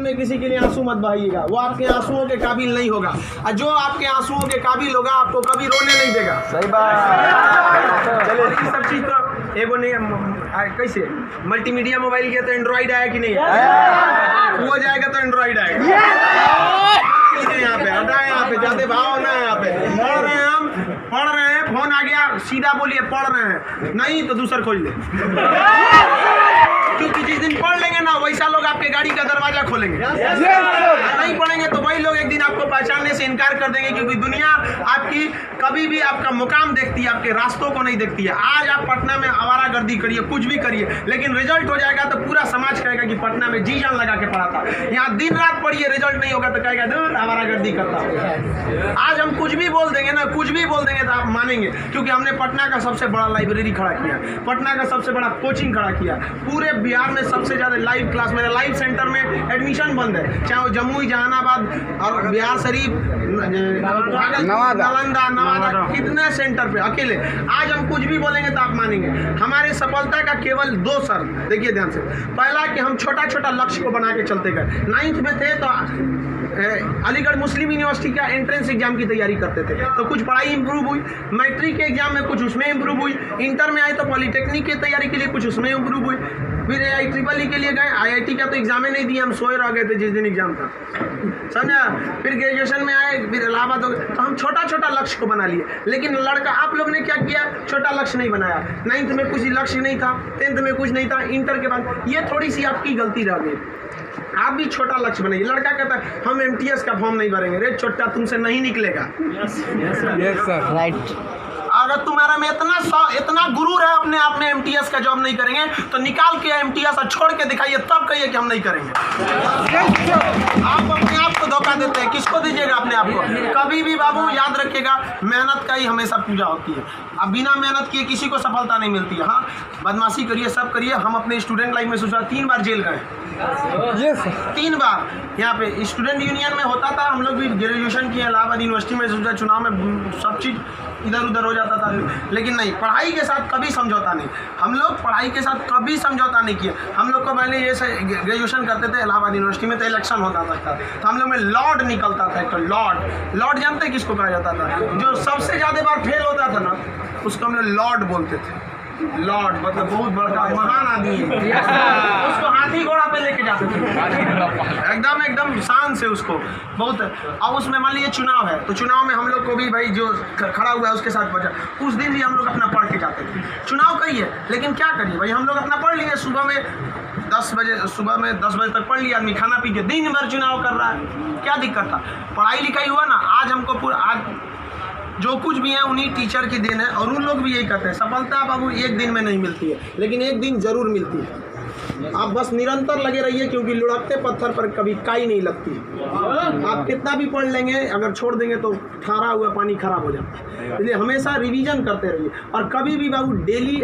में किसी के लिए आंसू मत बहाइएगा, वो आपके आंसुओं के काबिल नहीं होगा, और जो आपके आंसुओं के काबिल होगा आपको कभी रोने नहीं देगा। सही बात। चलिए ये सब चीज तो एगो नहीं कैसे मल्टीमीडिया मोबाइल किया तो एंड्रॉइड आया कि नहीं आया, वो जाएगा तो एंड्रॉइड आएगा। यहाँ पे हटा, यहाँ पे जाते भाव ना, यहाँ पे पढ़ रहे हैं, हम पढ़ रहे हैं, फोन आ गया सीधा बोलिए पढ़ रहे हैं, नहीं तो दूसरा खोल ले, क्योंकि जिस दिन पढ़ लेंगे ना वैसा लोग आपके गाड़ी का दरवाजा खोलेंगे, नहीं पढ़ेंगे तो वही लोग एक दिन आपको पहचानने से इनकार कर देंगे, क्योंकि दुनिया आपकी कभी भी आपका मुकाम देखती है, आपके रास्तों को नहीं देखती है। आज आप पटना में आवारागर्दी करिए, कुछ भी करिए, लेकिन रिजल्ट हो जाएगा तो पूरा समाज कहेगा कि पटना में जी जान लगा के पढ़ा था। यहाँ दिन रात पढ़िए, रिजल्ट नहीं होगा तो कहेगा दूर आवारागर्दी करता। आज हम कुछ भी बोल देंगे ना, कुछ भी बोल देंगे तो आप मानेंगे, क्योंकि हमने पटना का सबसे बड़ा लाइब्रेरी खड़ा किया, पटना का सबसे बड़ा कोचिंग खड़ा किया, पूरे बिहार में सबसे ज्यादा लाइव क्लास, मेरा लाइव सेंटर में एडमिशन बंद है, चाहे वो जमुई, जहानाबाद और बिहार शरीफ, नालंदा, नवादा, कितने सेंटर पे अकेले। आज हम कुछ भी बोलेंगे तो आप मानेंगे। हमारे सफलता का केवल 2 शर्त, देखिए ध्यान से। पहला कि हम छोटा छोटा लक्ष्य को बना के चलते गए। 9th में थे तो अलीगढ़ मुस्लिम यूनिवर्सिटी का एंट्रेंस एग्जाम की तैयारी करते थे, तो कुछ पढ़ाई इंप्रूव हुई, मैट्रिक के एग्जाम में कुछ उसमें इंप्रूव हुई, इंटर में आए तो पॉलिटेक्निक की तैयारी के लिए कुछ उसमें इंप्रूव हुई, फिर IEEE के लिए गए, IIT का तो एग्जाम ही नहीं दिया, हम सोए रह गए थे जिस दिन एग्जाम था, समझा। फिर ग्रेजुएशन में आए, फिर इलाहाबाद हो गए, तो हम छोटा छोटा लक्ष्य को बना लिए। लेकिन लड़का आप लोग ने क्या किया, छोटा लक्ष्य नहीं बनाया। 9th में कुछ लक्ष्य नहीं था, 10th में कुछ नहीं था, इंटर के बाद ये थोड़ी सी आपकी गलती रह गई। आप भी छोटा लक्ष्य बनाइए। लड़का कहता है हम MTS का फॉर्म नहीं भरेंगे, रे छोटा तुमसे नहीं निकलेगा। Yes sir, right. अगर तुम्हारा में इतना गुरूर है अपने आप में MTS का जॉब नहीं करेंगे, तो निकाल के MTS और छोड़ के दिखाइए, तब कहिए कि हम नहीं करेंगे। आप अपने आप को धोखा देते हैं, किसको दीजिएगा अपने आप को। कभी भी बाबू याद रखिएगा, मेहनत का ही हमेशा पूजा होती है। अब बिना मेहनत किए किसी को सफलता नहीं मिलती है। हाँ, बदमाशी करिए, सब करिए। हम अपने स्टूडेंट लाइफ में सोचा 3 बार जेल गए, 3 बार। यहाँ पे स्टूडेंट यूनियन में होता था, हम लोग भी ग्रेजुएशन किए इलाहाबाद यूनिवर्सिटी में, सोचा चुनाव में सब चीज़ इधर उधर हो जाता था, लेकिन नहीं, पढ़ाई के साथ कभी समझौता नहीं। हम लोग पढ़ाई के साथ कभी समझौता नहीं किया। हम लोग को पहले ये ग्रेजुएशन करते थे इलाहाबाद यूनिवर्सिटी में, तो इलेक्शन होता था, तो हम लोग में लॉर्ड निकलता था। तो लॉर्ड जानते हैं किसको कहा जाता था? जो सबसे ज़्यादा बार फेल होता था ना, उसको हम लोग लॉर्ड बोलते थे। लॉर्ड मतलब बहुत बड़ा महान आदमी है, उसको हाथी घोड़ा पे लेके जाते थे, एकदम शान से उसको बहुत। अब उसमें मान लीजिए चुनाव है, तो चुनाव में हम लोग को भी भाई जो खड़ा हुआ है उसके साथ बचा, उस दिन भी हम लोग अपना पढ़ के जाते थे। चुनाव कही है, लेकिन क्या करिए भाई, हम लोग अपना पढ़ लिए। सुबह में 10 बजे तक पढ़ लिया आदमी, खाना पी के दिन भर चुनाव कर रहा है, क्या दिक्कत था? पढ़ाई लिखाई हुआ ना। आज हमको आज जो कुछ भी है उन्हीं टीचर की देन है, और उन लोग भी यही कहते हैं, सफलता बाबू एक दिन में नहीं मिलती है, लेकिन एक दिन जरूर मिलती है। आप बस निरंतर लगे रहिए, क्योंकि लुढ़कते पत्थर पर कभी काई नहीं लगती। आप कितना भी पढ़ लेंगे, अगर छोड़ देंगे तो ठहरा हुआ पानी खराब हो जाता है। इसलिए हमेशा रिवीजन करते रहिए, और कभी भी बाबू डेली,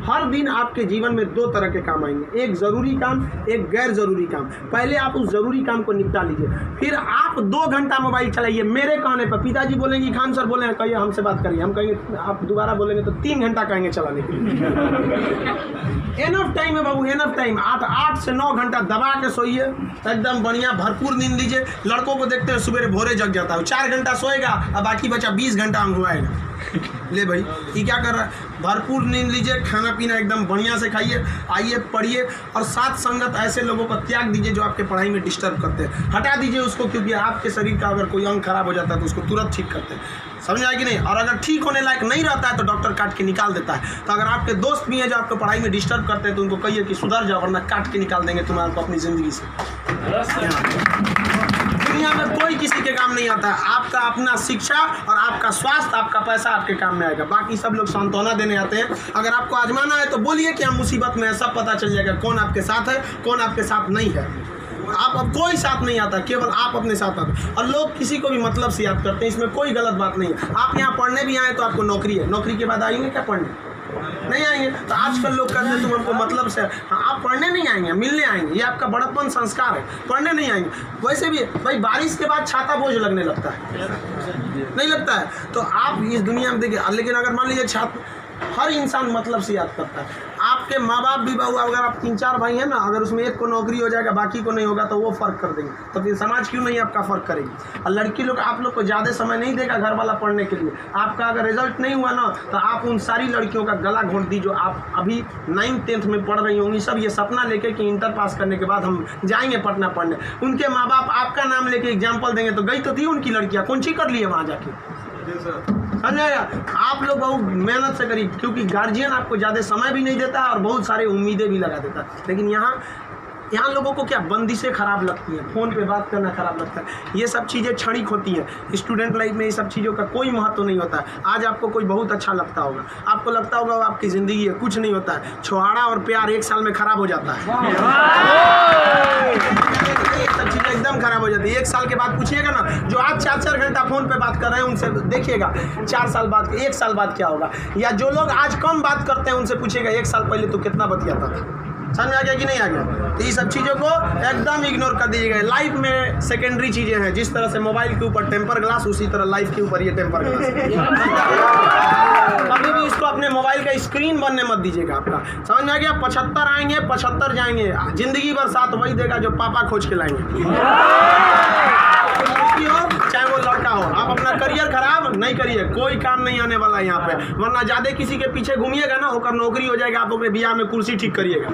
हर दिन आपके जीवन में 2 तरह के काम आएंगे, एक ज़रूरी काम, एक गैर ज़रूरी काम। पहले आप उस ज़रूरी काम को निपटा लीजिए, फिर आप 2 घंटा मोबाइल चलाइए। मेरे कहने पर पिताजी बोलेंगे, खान सर बोलेंगे कहिए हमसे बात करिए, हम कहेंगे, आप दोबारा बोलेंगे तो 3 घंटा कहेंगे चलाने के लिए। एनफ टाइम है बाबू, एनफ टाइम। आप 8 से 9 घंटा दबा के सोइए, एकदम बढ़िया भरपूर नींद लीजिए। लड़कों को देखते हैं सुबह भोरे जग जाता है, 4 घंटा सोएगा और बाकी बचा 20 घंटा अंगुआएगा। ले भाई, ये क्या कर रहा है? भरपूर नींद लीजिए, खाना पीना एकदम बढ़िया से खाइए, आइए पढ़िए, और साथ संगत ऐसे लोगों को त्याग दीजिए जो आपके पढ़ाई में डिस्टर्ब करते हैं, हटा दीजिए उसको, क्योंकि आपके शरीर का अगर कोई अंग खराब हो जाता है तो उसको तुरंत ठीक करते हैं, समझ आए कि नहीं? और अगर ठीक होने लायक नहीं रहता है तो डॉक्टर काट के निकाल देता है। तो अगर आपके दोस्त भी हैं जो आपको पढ़ाई में डिस्टर्ब करते हैं, तो उनको कहिए कि सुधर जाओ, वरना काट के निकाल देंगे तुम्हारे को अपनी ज़िंदगी से। दुनिया में कोई किसी के काम नहीं आता है। आपका अपना शिक्षा और आपका स्वास्थ्य, आपका पैसा आपके काम में आएगा। बाकी सब लोग सांत्वना देने आते हैं। अगर आपको आजमाना है तो बोलिए कि हम मुसीबत में है, सब पता चल जाएगा कौन आपके साथ है, कौन आपके साथ नहीं है। आप अब कोई साथ नहीं आता, केवल आप अपने साथ आते। और लोग किसी को भी मतलब से याद करते हैं, इसमें कोई गलत बात नहीं है। आप यहाँ पढ़ने भी आए तो आपको नौकरी है, नौकरी के बाद आएंगे क्या पढ़ने? नहीं आएंगे। तो आजकल लोग कहते हैं तुम हमको मतलब से, हाँ आप पढ़ने नहीं आएंगे, मिलने आएंगे, ये आपका बड़प्पन संस्कार है, पढ़ने नहीं आएंगे। वैसे भी भाई बारिश के बाद छाता बोझ लगने लगता है, नहीं लगता है? तो आप इस दुनिया में देखिए, लेकिन अगर मान लीजिए छात्र, हर इंसान मतलब से याद करता है। आप आपके माँ बाप भी बहू, अगर आप 3-4 भाई हैं ना, अगर उसमें एक को नौकरी हो जाएगा बाकी को नहीं होगा तो वो फ़र्क कर देंगे, तो फिर समाज क्यों नहीं आपका फ़र्क करेगी। और लड़की लोग आप लोग को ज़्यादा समय नहीं देगा घर वाला पढ़ने के लिए। आपका अगर रिजल्ट नहीं हुआ ना तो आप उन सारी लड़कियों का गला घोंट दी जो आप अभी 9th-10th में पढ़ रही होंगी, सब ये सपना लेके कि इंटर पास करने के बाद हम जाएंगे पटना पढ़ने। उनके माँ बाप आपका नाम लेके एग्जाम्पल देंगे तो गई तो थी उनकी लड़कियाँ, कौन सी कर लिए वहाँ जाके। समझाया, आप लोग बहुत मेहनत से करिए, क्योंकि गार्जियन आपको ज़्यादा समय भी नहीं देता है और बहुत सारे उम्मीदें भी लगा देता है। लेकिन यहाँ लोगों को क्या बंदिशें खराब लगती हैं, फ़ोन पे बात करना खराब लगता है, ये सब चीज़ें क्षणिक होती हैं। स्टूडेंट लाइफ में ये सब चीज़ों का कोई महत्व नहीं होता है। आज आपको कोई बहुत अच्छा लगता होगा, आपको लगता होगा वो आपकी ज़िंदगी है, कुछ नहीं होता है। छुहाड़ा और प्यार 1 साल में खराब हो जाता है, सब चीज़ें एकदम खराब हो जाती है। 1 साल के बाद पूछिएगा ना, जो आज 4-4 घंटा फ़ोन पे बात कर रहे हैं उनसे देखिएगा 4 साल बाद, 1 साल बाद क्या होगा। या जो लोग आज कम बात करते हैं उनसे पूछिएगा 1 साल पहले तो कितना बतियाता था। समझ आ गया कि नहीं आ गया। तो ये सब चीज़ों को एकदम इग्नोर कर दीजिएगा। लाइफ में सेकेंडरी चीज़ें हैं, जिस तरह से मोबाइल के ऊपर टेम्पर ग्लास, उसी तरह लाइफ के ऊपर ये टेम्पर ग्लास। कभी भी इसको अपने मोबाइल का स्क्रीन बनने मत दीजिएगा आपका। समझ में आ गया। 75 आएंगे 75 जाएंगे, जिंदगी भर साथ वही देगा जो पापा खोज के लाएंगे। चाहे वो लड़का हो, आप अपना करियर खराब नहीं करिए, कोई काम नहीं आने वाला है यहाँ पे। वरना ज्यादा किसी के पीछे घूमिएगा ना, होकर नौकरी हो जाएगा, आप अपने बियाह में कुर्सी ठीक करिएगा,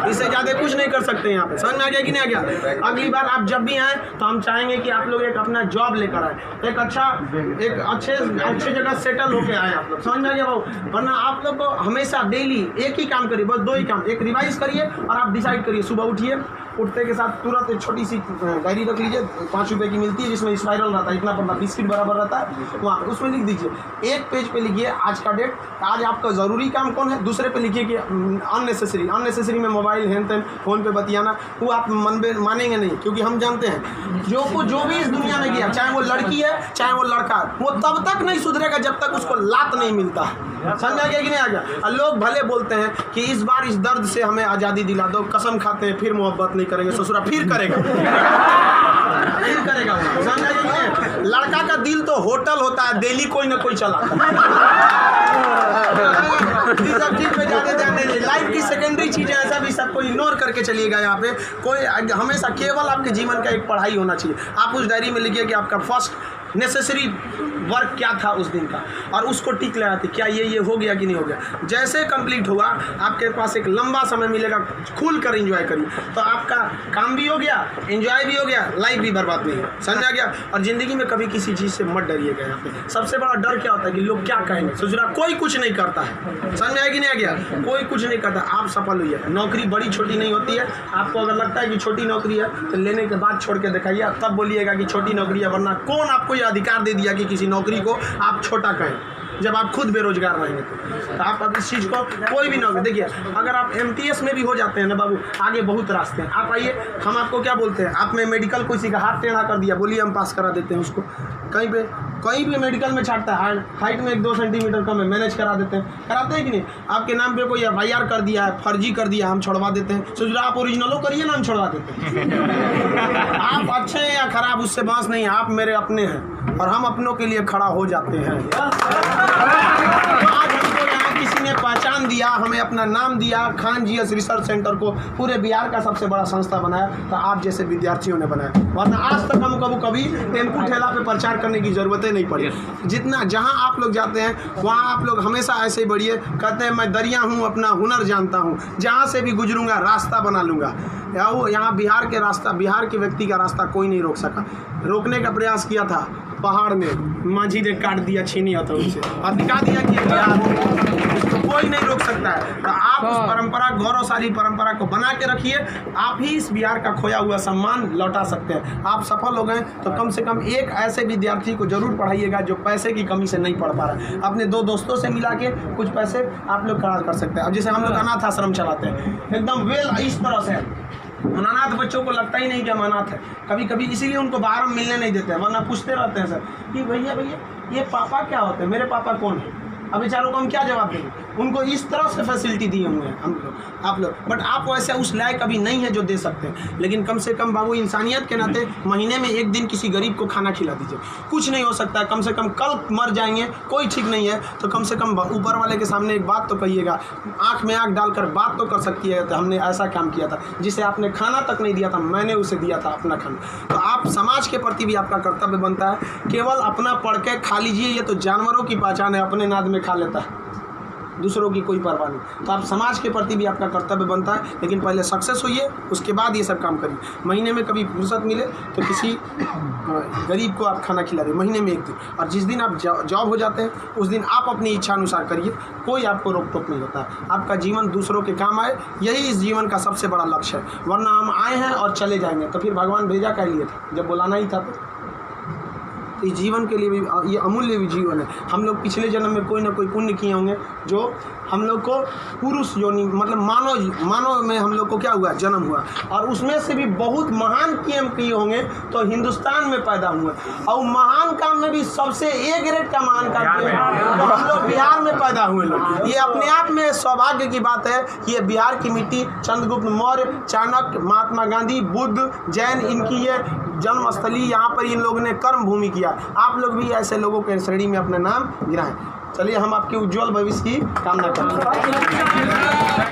इससे ज्यादा कुछ नहीं कर सकते यहाँ पे। समझ में आ गया कि नहीं आ गया। अगली बार आप जब भी आए तो हम चाहेंगे कि आप लोग एक अपना जॉब लेकर आए, एक अच्छे जगह सेटल होके आए आप लोग। समझ में आ गया भाव। वरना आप लोग को हमेशा डेली एक ही काम करिए, बस 2 ही काम। एक रिवाइज करिए और आप डिसाइड करिए, सुबह उठिए, उठते के साथ तुरंत एक छोटी सी डायरी रख लीजिए, 5 रुपए की मिलती है, जिसमें स्पाइरल रहता है, इतना बड़ा बिस्किट बराबर रहता है, वहाँ उसमें लिख दीजिए। एक पेज पे लिखिए आज का डेट, आज आपका ज़रूरी काम कौन है। दूसरे पे लिखिए कि अननेसेसरी में मोबाइल हैन तैन फ़ोन पे बतियाना, वो आप मानेंगे नहीं, क्योंकि हम जानते हैं जो भी इस दुनिया में गया, चाहे वो लड़की है चाहे वो लड़का है, वो तब तक नहीं सुधरेगा जब तक उसको लात नहीं मिलता है। समझ आ गया कि नहीं आ गया। और लोग भले बोलते हैं कि इस बार इस दर्द से हमें आज़ादी दिला दो, कसम खाते हैं फिर मोहब्बत नहीं करेंगे, ससुरा फिर करेगा फिर करेगा। समझ आ गया कि नहीं। लड़का का दिल तो होटल होता है, दिल्ली कोई ना कोई चलाता है। इस सब चीज़ पे ज़्यादा ध्यान देंगे। लाइफ की सेकेंडरी चीज़ें ऐसा भी सबको इग्नोर करके चलिएगा। यहाँ पे कोई हमेशा केवल आपके जीवन का एक पढ़ाई होना चाहिए। आप उस डायरी में लिखिए कि आपका फर्स्ट नेसेसरी वर्क क्या था उस दिन का, और उसको टिक लगाते क्या ये हो गया कि नहीं हो गया। जैसे कंप्लीट हुआ आपके पास एक लंबा समय मिलेगा, खुल कर एंजॉय करिए, तो आपका काम भी हो गया, एंजॉय भी हो गया, लाइफ भी बर्बाद नहीं है। समझ आ गया। और ज़िंदगी में कभी किसी चीज़ से मत डरिएगा। यहाँ पे सबसे बड़ा डर क्या होता है कि लोग क्या कहेंगे। सोचना कोई कुछ नहीं करता है। समझ आया कि नहीं आ गया। कोई कुछ नहीं करता, आप सफल हुई है। नौकरी बड़ी छोटी नहीं होती है। आपको अगर लगता है कि छोटी नौकरी है तो लेने के बाद छोड़ के दिखाइए, तब बोलिएगा कि छोटी नौकरी है। वरना कौन आपको ये अधिकार दे दिया कि किसी नौकरी को आप छोटा कहें, जब आप खुद बेरोजगार रहेंगे तो आप अब इस चीज़ को कोई भी नौकरी देखिए। अगर आप MTS में भी हो जाते हैं ना बाबू, आगे बहुत रास्ते हैं। आप आइए, हम आपको क्या बोलते हैं, आप में मेडिकल किसी का हाथ टेढ़ा कर दिया, बोलिए हम पास करा देते हैं उसको। कहीं भी मेडिकल में छाटता है, हाइट में 1-2 सेंटीमीटर कम है, मैनेज करा देते हैं। कराते हैं कि नहीं। आपके नाम पे कोई FIR कर दिया है, फर्जी कर दिया, हम छोड़वा देते हैं। सोच रहे आप ओरिजिनलो करिए ना, हम छोड़वा देते हैं। आप अच्छे हैं या खराब उससे बात नहीं, आप मेरे अपने हैं और हम अपनों के लिए खड़ा हो जाते हैं। आज हमको यहाँ किसी ने पहचान दिया, हमें अपना नाम दिया, खान GS रिसर्च सेंटर को पूरे बिहार का सबसे बड़ा संस्था बनाया, तो आप जैसे विद्यार्थियों ने बनाया। वरना आज तक हम कभी टेम्पू ठेला पे प्रचार करने की ज़रूरत नहीं पड़ी। जितना जहाँ आप लोग जाते हैं वहाँ आप लोग हमेशा ऐसे ही बढ़िए। कहते हैं मैं दरिया हूँ, अपना हुनर जानता हूँ, जहाँ से भी गुजरूंगा रास्ता बना लूँगा। यहाँ बिहार के व्यक्ति का रास्ता कोई नहीं रोक सका। रोकने का प्रयास किया था पहाड़ में, माझी ने काट दिया छीनी हथौड़ी से और दिखा दिया कि इसको कोई नहीं रोक सकता है। तो आप उस परंपरा, गौरवशाली परंपरा को बना के रखिए। आप ही इस बिहार का खोया हुआ सम्मान लौटा सकते हैं। आप सफल हो गए तो कम से कम एक ऐसे विद्यार्थी को जरूर पढ़ाइएगा जो पैसे की कमी से नहीं पढ़ पा रहा है। अपने 2 दोस्तों से मिला के कुछ पैसे आप लोग खड़ा कर सकते हैं। अब जैसे हम लोग अनाथ आश्रम चलाते हैं, एकदम इस तरह से अनाथ बच्चों को लगता ही नहीं कि हम अनाथ है। कभी कभी इसीलिए उनको बाहर मिलने नहीं देते हैं, वरना पूछते रहते हैं सर कि भैया ये पापा क्या होते हैं, मेरे पापा कौन है। अब बेचारों को हम क्या जवाब देंगे। उनको इस तरह से फैसिलिटी दिए हुए हैं हम लोग, आप लोग। बट आप वैसे उस लायक अभी नहीं है जो दे सकते हैं। लेकिन कम से कम बाबू इंसानियत के नाते महीने में एक दिन किसी गरीब को खाना खिला दीजिए। कुछ नहीं हो सकता, कम से कम कल मर जाएंगे, कोई ठीक नहीं है, तो कम से कम ऊपर वाले के सामने एक बात तो कहिएगा, आँख में आँख डालकर बात तो कर सकती है तो हमने ऐसा काम किया था, जिसे आपने खाना तक नहीं दिया था, मैंने उसे दिया था अपना खाना। तो आप समाज के प्रति भी आपका कर्तव्य बनता है। केवल अपना पढ़ के खा लीजिए, ये तो जानवरों की पहचान है, अपने नाद में खा लेता है, दूसरों की कोई परवाह नहीं। तो आप समाज के प्रति भी आपका कर्तव्य बनता है, लेकिन पहले सक्सेस होइए, उसके बाद ये सब काम करिए। महीने में कभी फुर्सत मिले तो किसी गरीब को आप खाना खिला दें, महीने में एक दिन। और जिस दिन आप जॉब हो जाते हैं उस दिन आप अपनी इच्छा अनुसार करिए, कोई आपको रोक टोक नहीं होता है। आपका जीवन दूसरों के काम आए, यही इस जीवन का सबसे बड़ा लक्ष्य है। वरना हम आए हैं और चले जाएंगे, तो फिर भगवान भेजा क्या लिए था, जब बुलाना ही था। तो इस जीवन के लिए भी ये अमूल्य भी जीवन है। हम लोग पिछले जन्म में कोई ना कोई पुण्य किए होंगे जो हम लोग को पुरुष योनि मतलब मानव में हम लोग को क्या हुआ, जन्म हुआ, और उसमें से भी बहुत महान काम किए होंगे तो हिंदुस्तान में पैदा हुए। और महान काम में भी सबसे ए ग्रेड का महान काम किए तो हम लोग बिहार में पैदा हुए लोग। ये अपने आप में सौभाग्य की बात है। ये बिहार की मिट्टी, चंद्रगुप्त मौर्य, चाणक्य, महात्मा गांधी, बुद्ध, जैन, इनकी ये जन्मस्थली, यहाँ पर इन लोगों ने कर्म भूमि किया। आप लोग भी ऐसे लोगों के श्रेणी में अपना नाम गिराएं। चलिए हम आपके उज्जवल भविष्य की कामना करते हैं।